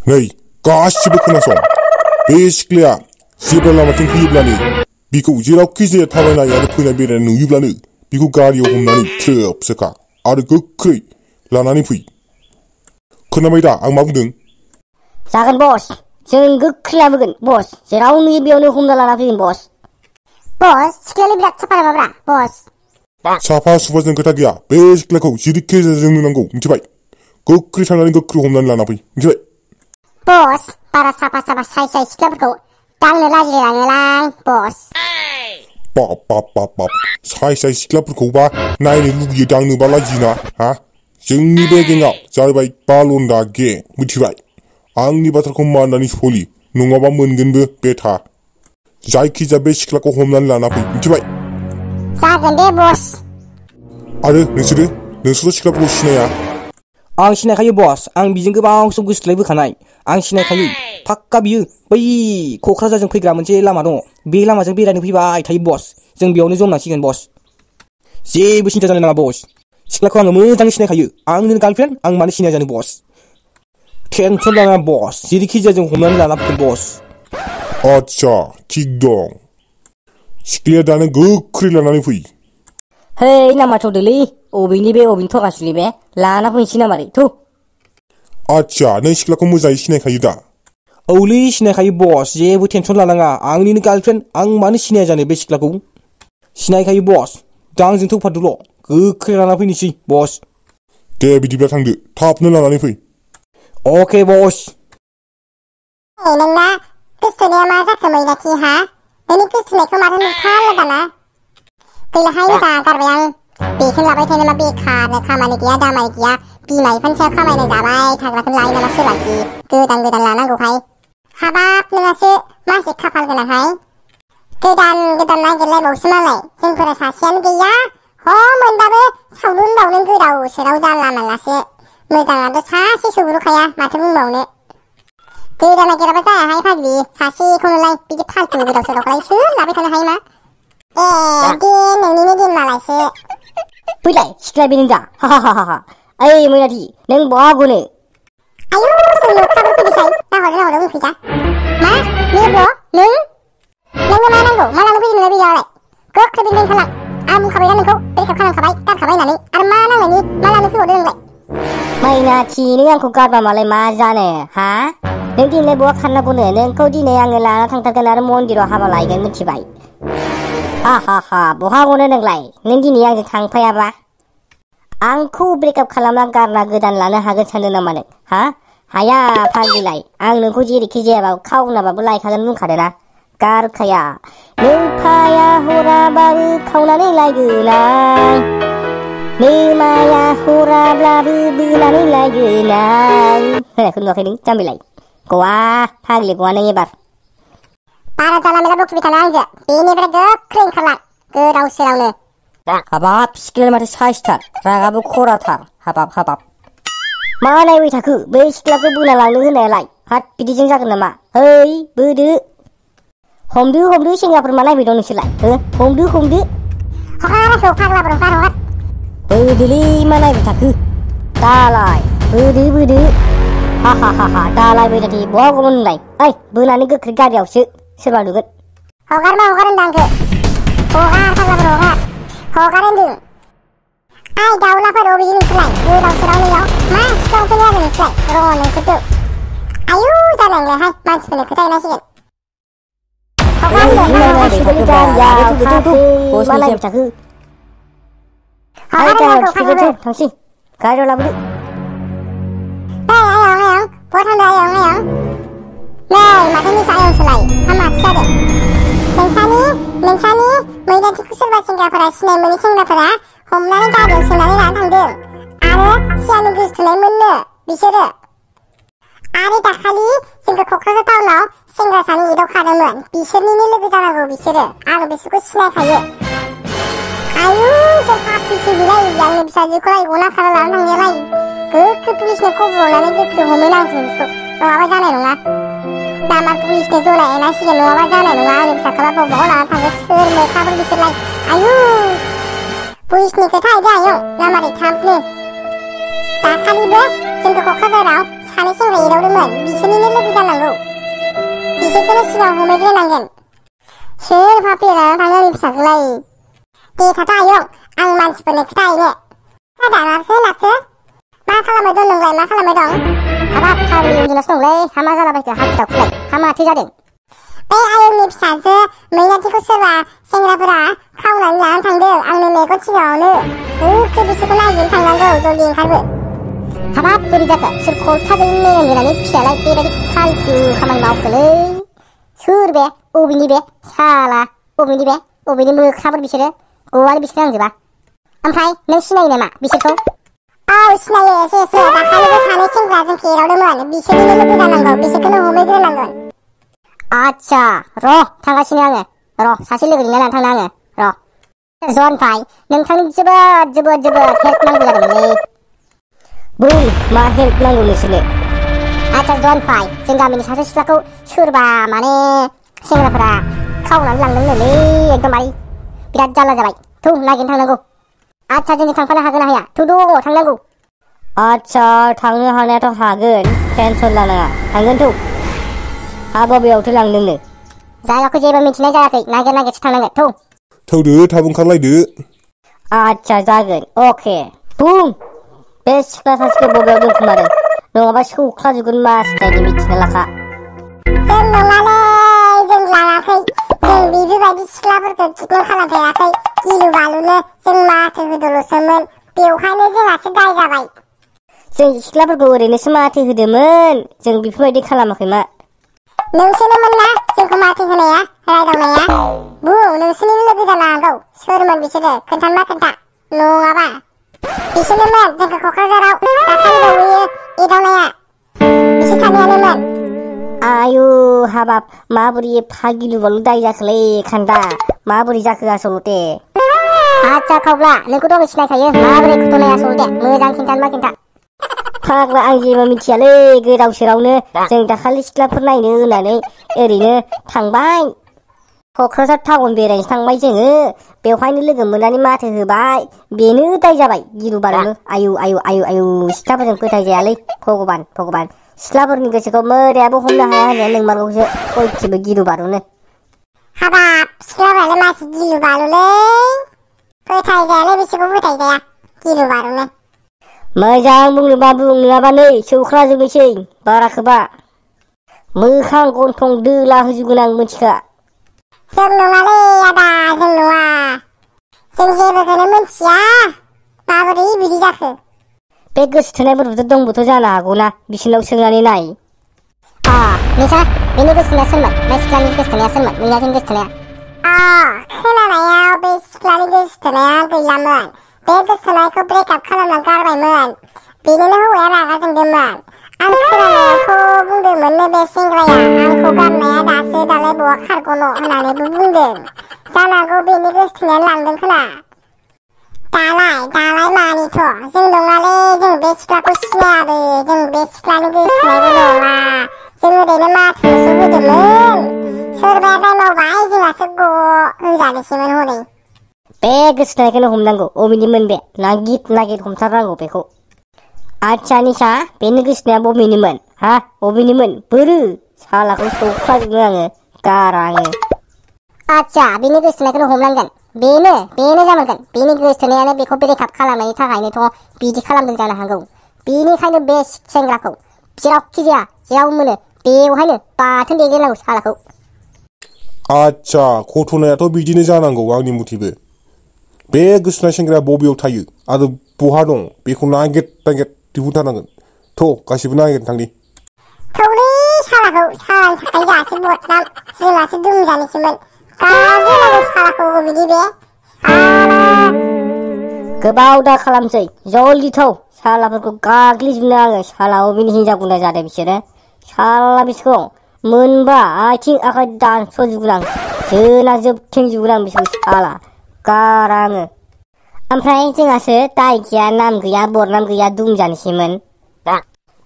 नै गासिबो खोनासं बे सिख्लाया जेब्ला लामाथिं फैयोब्लानो बिखौ जेरावखि जाया थाबायनाय आरो फैनाय बेरायनाय नुयोब्लानो बिखौ गारियाव हमनानै थ्रोबसोखा आरो गोख्रै लानानै फै। खोनाबाय दा आं मा बुंदों? जागोन बस, जों गोख्रै लाबोगोन बस, जेराव नुयो बेयावनो हमना लाना फैगोन बस। बस, सिख्लायानो बिराद साफा नामाब्रा बस? साफा सुफाजों खोथा गैया, बे सिख्लाखौ जेरैखि जाया जोंनो नांगौ, मिथिबाय? गोख्रै थांनानै गोख्रै हमनानै लाना फै, मिथिबाय? बस, बारा साफा साइ सिख्लाफोरखौ दांनो लाजिलाङोलां बस। बाप साइ सिख्लाफोरखौबा नायनो लुगैयो, दांनोबा लाजियोना हा? जोंनि बे गेंआव जाहैबाय बालन्दा गें, मिथिबाय? आंनि बाथ्राखौ मानिनानै सलि, नङाबा मोनगोनबो बेथा। जायखिजाया बे सिख्लाखौ हमनानै लाना फै, मिथिबाय? जागोन दे बस। आरो नोंसोर सिख्लाफोरखौ सिनाया? आं सिनायखायो बस, आं बिजों गोबां सम गोसोथोलायबोखानाय। आं सिनायखायो, फाक्का बियो बै क'क्राझारजों फैग्रा मोनसे लामा दङ, बे लामाजों बेरायनो फैबाय थायो बस। जों बेयावनो जमनांसिगोन बस, जेबो सिन्था जानाय नङा बस। सिख्लाखौ आङो मोजाङै सिनायखायो, आंनो गार्लफ्रेन्ड, आं मानो सिनाया जानो बस। टेनसन लानाङा बस, जेरैखि जाया जों हमनानै लाना फैगोन बस। आच्छा, थिग दं। सिख्लाया दानो गोख्रै लानानै फै। है नामा थ'दोलै, अबेनि थगासुलि बे, लाना फैनोसै नामारै थु। आच्छा, नों सिख्लाखौ मोजाङै सिनायखायो दा? औलै सिनायखायो बस, जेबो टेनसन लानाङा, आंनिनो गार्लफ्रेन्ड, आं मानो सिनाया जानो बे सिख्लाखौ। सिनायखायो बस, दा आंजों थौफादोल', गोख्रै लाना फैनोसै बस। दे बिदिब्ला थांदो, थाबनो लानानै फै। अके बस। नोंना गोसोथोनाया मा जाखो मैनाथि हा? नोंनि गोसोथोनायखौ माथो नुथारला दाना? गैलाहाय मोजां गारबाय आं, बेखौनो लाबाय थायो नामा, बेखारनो खामानि गैया दामानि गैया, बिमा बिफानि सायाव खामायनाय जाबाय थाग्राखौनो लायो नामा सोरबादि, गोदान लानांगौहाय। हाबाब नोंहासो मासे खाफाल गोनांहाय, गोदान नागिरलायबावसो मालाय, जोंफोरा सासेयानो गैया, मोनबाबो सावलुन बावनो गोदाव सोराव जानला मानलासो, मोजाङाथ' सासे सौग्रुखाया, माथो बुंबावनो। गोदान नागिराबा जायाहाय फाग्लि, सासेखौनोलाय बिदि फाल्थु गोदाव सोरावखौलाय सोर लाबाय थानो हायो मा? नोंनिनो दिन मालायसो। फैलाय सिख्ला बेनो दा, हा ओइ मैनाथि, नों बहा गनो? आयौ जों न'खाबो फैदोंसाय, नाहरदो उनखैजा। मा? नोङो मा नांगौ? मा लानो फैदों नोङो बेयावलाय? गोख्रै बेनो ओंखारलां, आं बुंखाबायना नोंखौ, बेरेखा खालामखाबाय, गारखाबाय होननानै, आरो मा नांनायनि, मा लानो फैबावदों नोंलाय? मैनाथि, नों आंखौ गारबा मालाय मा जानो, हा? नों दिनै बहा खारनांगौनो, नोंखौ दिनै आङो लाना थांथारगोन आरो मन्दिराव हाबा लायगोन, मिथिबाय? हा बहा गनो नोंलाय, नों दिनै आंजों थांफायाबा? आंखौ ब्रेकआप खालामना गारना गोदान लानो हागोन सानदों नामा नों, हा? हाया फाग्लिलाय, आं नोंखौ जेरैखि जायाबाबो खावनाबाबो लायखागोन बुंखादों ना, गारखाया। नों फाया हराबाबो खावनानै लायगोन आं, नोमाया हराब्लाबो बोनानै लायगोन आं। होनायखौ नुवाखै नों जाम्बिलाय? गवा फाग्लि गवा नों एबार। बारा जाला मेला बखिबाय थाना आंजों, बेनिफ्राय गोख्रै ओंखारलां, गोदाव सोरावनो। हाबाब सिख्लाया माथो साइसथार, रागाबो खराथार, हाबाब। मा नायबाय थाखो, बै सिख्लाखौ बोना लांनो होनायालाय, हाथ बिदिजों जागोन नामा? है बोदो, हमदो सेंग्राफोर मा नायबाय दं नोंसोरलाय, हमदो। हगार आंखौ फाग्लाफोर हगार। बोदोलै मा नायबाय थाखो, दालाय बोदो। हा दालाय बैनाथि, बहा गमोन नोंलाय? ओइ बोनानै गोख्रै गारियावसो, सोरबा नुगोन। हगार होनदों आंखौ, हगार फाग्लाफोर हगार होनदों। आइ दाउलाफोर अबेनि नोंसोरलाय, गोदाव सोरावनो इयाव, मा सिख्लायाव फैनो आरो नोंसोरलाय, नोंसोरखौ। आयु जानांलायहाय, मानसिफोरनो खोथा हैनांसिगोन। हगार होनदों, मा नायबाय थाखो? हगार गारियाव थिखोदो, थांसै, गारियाव लाबोदो। आयं, बहा थांदों आयं? नै माथो निसा आयंसोलाय, हा माथो जादों? नोंसानि मैनाथिखौ सोरबा सेंग्राफोरा सिनाय मोनै सेंग्राफोरा हमनानै गारियाव सोनानै लाना थांदों, आरो सियानो गोसोथोनाय मोननो बिसोरो। आरो दाखालि जोंखौ क'क्राझार टाउनाव सेंग्रा सानै एदावखादोंमोन, बिसोरनिनो लोगो जानांगौ बिसोरो, आं बिसोरखौ सिनायखायो। आयु जों पापिसो बिलाय, आंनि फिसाजोखौलाय गना खाना लाना थांनायालाय, गोख्रै पुलिसनो खबर हरनानै गोख्रै हमहैनांसिगोन बिसोरखौ, नङाबा जानाय नङा। दामा पुलिसनो जलायहैनांसिगोन, नङाबा जानाय नङा, आंनि फिसाखौबा बबाव लाना थाङो, सोर मोखाफोर बिसोरलाय, आयु पुलिसनि खोथा हैदो आयं, नामारै थाबनो। दाखालिबो जोंखौ क'क्राझाराव सानै सेंग्रा एदावदोंमोन बिसोरनिनो लोगो जानांगौ बिसोरखौनो सिगां हमहैग्रोनांगोन सोर फाफेरा थाङो आंनि फिसाखौलाय दे थाथ' आयं आं मानसिफोरनो खिथाहैनो दानाखो नाखो मा खालामबाय दं नोंलाय मा खालामबाय दं हाबाब फाग्लि उन्दुनासो दंलै हामा जालाबायखो हाखु-दाखुलाय हामा थैजादों बे आयंनि फिसाजो मैनाथिखौ सोरबा सेंग्राफोरा खावनानै लानानै थांदों आंनो मेगन सिगाङावनो गोख्रै बिसोरखौ नागिरनो थांनांगौ जल्दि ओंखारबो हाबाब बोरै जाखो सोर खलथा गैयि मेगन गोनांनि फिसालाय बेबायदि फालतु खामानि मावखोलै सोर बे अबेनि बे साला अबेनि मोख्राफोर बिसोरो गवाल बिसोर नांजोबा ओमफ्राय नों सिनायो नामा बिसोरखौ औ सिनायो एसे दाखालिबो सानै सेंग्रा जोंखौ एदावदोंमोन बिसोरनिनो लोगो जानांगौ बिसोरखौनो हमहैग्रोनांगोन आच्छा र' थांगासिनो आङो र' सासे लोगो लिंना लाना थांनो आङो र' जन भाइ नोंथांनि जोबोद हेल्प नांगौ जादोंमोनलै बुं मा हेल्प नांगौ नोंसोरनो आच्छा जन भाइ जों गामिनि सासे सिख्लाखौ सोरबा माने सेंग्राफोरा खावनानै लांदोंनोलै एकदमबारे बिराद जारला जाबाय थौ नागिरनो थांनांगौ आच्छा जों थांफानो हागोन ना हाया थौ दङ थांनांगौ आच्छा थांनो हानायाथ' हागोन टेनसन लानाङा थांगोन थौ हा बबेयावथो लांदोंनो जायगाखौ जेबो मिथिनाय जायाखै नागिरसो थांनांगोन थौदो थाब ओंखारलायदो आच्छा जागोन अके बुं बे सिख्ला सासेखौ बबेयाव दोनखोमादों नङाबा सौख्लाजोबगोन मासदायनि मिथिना लाखा जों नङालै जों लाङाखै जों बेफोरबायदि सिख्लाफोरखौ किडनेप खालामफेराखै गिलु बालुनो जों माथो होदोल'सोमोन बेवहायनो जोंहासो दाय जाबाय जों सिख्लाफोरखौ ओरैनोसो माथो होदोंमोन जों बेफोरबायदि खालामाखै मा नोंसोरनोमोन ना जोंखौ माथो होनाया रायदावनाया बुं नोंसोरनिनो लोगो जानो हागौ सोरमोन बिसोरो खोन्था नङाबा बिसोरनोमोन जोंखौ क'क्राझाराव दाखालि बावैयो एदावनाया बिसोर सानैयानोमोन आयु हाबाब माबोरै एफा गिलु-बालु दाय जाखोलै खान्दा माबोरै जाखो आसलते आच्छा खावब्ला नोंखौथ' आं सिनायखायो माबोरै खोथानाय आसलते मोजां खिन्था फाग्ला आं जेबो मिथियालै गोदाव सोरावनो जों दाखालि सिख्लाफोर नायनो होननानै ओरैनो थांबाय क'क्राझार टाउन बेरायनो थांबाय जोङो बेवहायनो लोगो मोननानै माथो होबाय बेनो दाय जाबाय गिलु-बालुनो आयु सिख्लाफोरजों फोथायजायालै भगबान सिख्लाफोरनि गोसोखौ मोदायाबो हमनो हाया होननाया नोंमारगौसो सयथिबो गिलु-बालुनो हाबाब सिख्लाफोरालाय मासि गिलु-बालुलै फोथायजायालै बिसोरखौ फोथायजाया गिलु-बालुनो मोजां बुंनोबा बुं नङाबा नै सौख्राजोबनोसै बाराखोबा मोखां गन्थं दोला होजोबगोन आं मिथिखा जों नङालै आदा जों नङा जों जेबोखौनो मिथिया माबोरै बिदि जाखो बे गोसो थोनायफोरबोथ' दंबोथ' जानो हागौना बिसोरनाव सोंनानै नाय नोंसा बेनि गोसोथोनाया सोरमोन बे सिख्लानि गोसोथोनाया सोरमोन नोंनियाथिं गोसोथोनाया खोनानायाव बे सिख्लानि गोसोथोनाया गैलामोन बे गोसोथोनायखौ ब्रेकआप खालामना गारबायमोन बेनिनो हौवाया रागा जोंदोंमोन आं खोनानायावथ' बुंदोंमोननो बे सेंग्राया आंखौ गारनाया दालाय बहा खारग'नो होननानैबो बुंदों जानांगौ बेनि गोसोथोनायानो लांदों खोना दालाय मानिथ' जों नङालै जों बे सिख्लाखौ सिनायाबो जों बे सिख्लानि गोसोथोनायबो नङा जों ओरैनो माथोसो होदोंमोन सोरबाया दाय मावबाय जोंहासो होजानोसैमोन हनै बे गोसोथोनायखौनो हमनांगौ अबेनिमोन बे नागिर हमथारनांगौ बेखौ आच्छा निसा बेनि गोसोथोनाया बबेनिमोन बबेनिमोन बोरो सालाखौ सौख्लाजोबनो आङो गारा आङो आच्छा बेनि गोसोथोनायखौनो हमनांगोन बेनो जानांगोन बेनि गोसोथोनायानो बेखौ ब्रेकआप खालामनायनि थाखायनोथ' बिदि खालामदों जानो हागौ बेनिखायनो बे सेंग्राखौ जेरावखि जाया जेराव मोनो बेवहायनो बाथोन देग्लिनांगौ सालाखौ आच्छा घटनायाथ' बिदिनो जानांगौ आंनि मथेबो बे गोसोथोनाय सेंग्राया बबेयाव थायो आरो बहा दं बेखौ नागिर दिहुनथारनांगोन गासिबो नागिरनो थांनि थौलै सालानि थाखाय जाहासो बदनाम जोंहासो दुमजानोसैमोन गाग्लिनांगौ सालाखौ बिदि बे गोबाव दा खालामसै जल्दि थौ सालाफोरखौ गाग्लिजोबनो आङो साला अबेनि हिनजाव गुन्दा जादों बिसोरो साला बिसोरखौ मोनबा आथिं आखाइ दानस'जोबगोन आं जोना जोबथेंजोबगोन आं बिसोरखौ साला गारा आङो ओमफ्राय जोंहासो दाय गैया नाम गैया बरनाम गैया दुमजानोसैमोन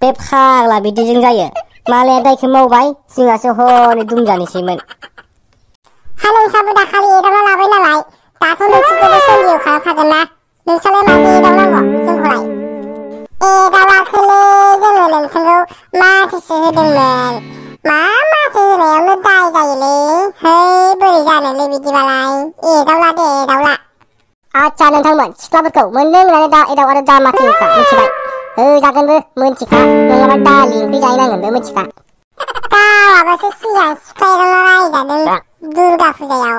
बे फाग्ला बिदिजों जायो मालाया दायखौ मावबाय जोंहासो हनै दुमजानोसैमोन नोंसाबो दाखालि एदावना लाबाय नालाय दाथ' नोंसोरखौबो सन्देह खालामखागोन ना नोंसालाय मानो एदावनांगौ जोंखौलाय दाउलाखौनो जोङो नोंथांखौ माथोसो होदोंमोन मा माथो होनायावनो दाय जायोलै है बोरै जानोलै बिदिबालाय दाउला दे दाउला आच्छा नोंथांमोन सिख्लाफोरखौ मोनदों होननानै दा एदाव आरो दा माथो होखा मिथिबाय होजागोनबो मोनथिखा नङाबा दालि ओंख्रि जाहैनांगोनबो मिथिखा गावाबासो सिगां सिख्ला एदावना रायजादों दुर्गा फुजायाव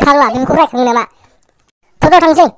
फाग्ला बेफोरखौ रायखाङो नामा थ' थांसै